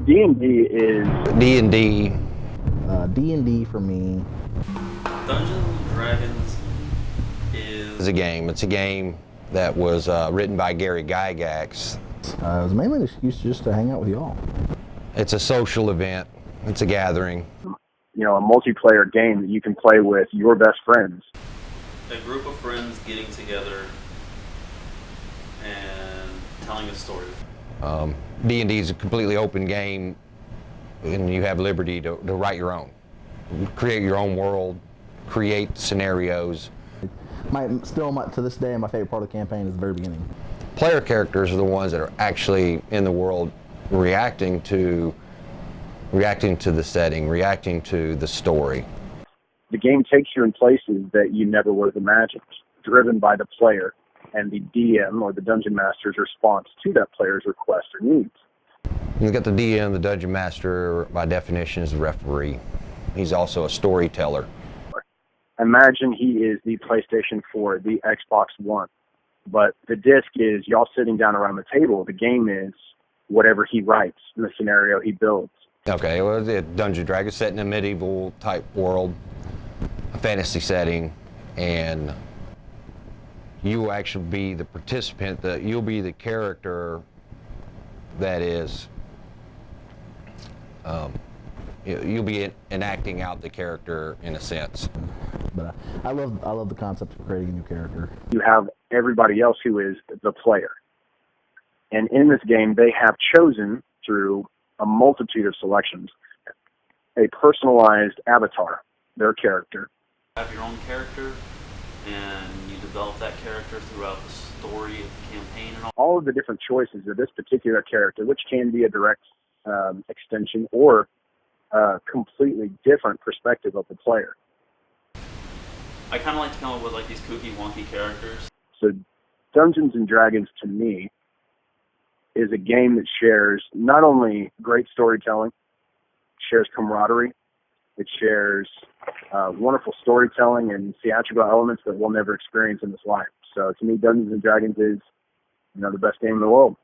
D&D is D&D. D&D for me. Dungeons and Dragons is A game. It's a game that was written by Gary Gygax. It was mainly an excuse just to hang out with y'all. It's a social event. It's a gathering. a multiplayer game that you can play with your best friends. a group of friends getting together and telling a story. D&D is a completely open game, and you have liberty to write your own. Create your own world, create scenarios. To this day, my favorite part of the campaign is the very beginning. Player characters are the ones that are actually in the world reacting to the setting, reacting to the story. The game takes you in places that you never would have imagined, driven by the player and the DM or the Dungeon Master's response to that player's request or needs. You've got the DM, the Dungeon Master, by definition, is the referee. He's also a storyteller. Imagine he is the PlayStation 4, the Xbox One, but the disc is y'all sitting down around the table. The game is whatever he writes in the scenario he builds. Okay, well, the Dungeons & Dragons set in a medieval type world, a fantasy setting, and you will actually be the participant, you'll be the character that is, you'll be enacting out the character in a sense. But I love the concept of creating a new character. You have everybody else who is the player. And in this game, they have chosen, through a multitude of selections, a personalized avatar, their character. You have your own character, and you develop that character throughout the story of the campaign and all. All of the different choices of this particular character, which can be a direct extension or a completely different perspective of the player. I kind of like to come up with like these kooky, wonky characters. So Dungeons & Dragons, to me, is a game that shares not only great storytelling, shares camaraderie, it shares wonderful storytelling and theatrical elements that we'll never experience in this life. So to me, Dungeons & Dragons is the best game in the world.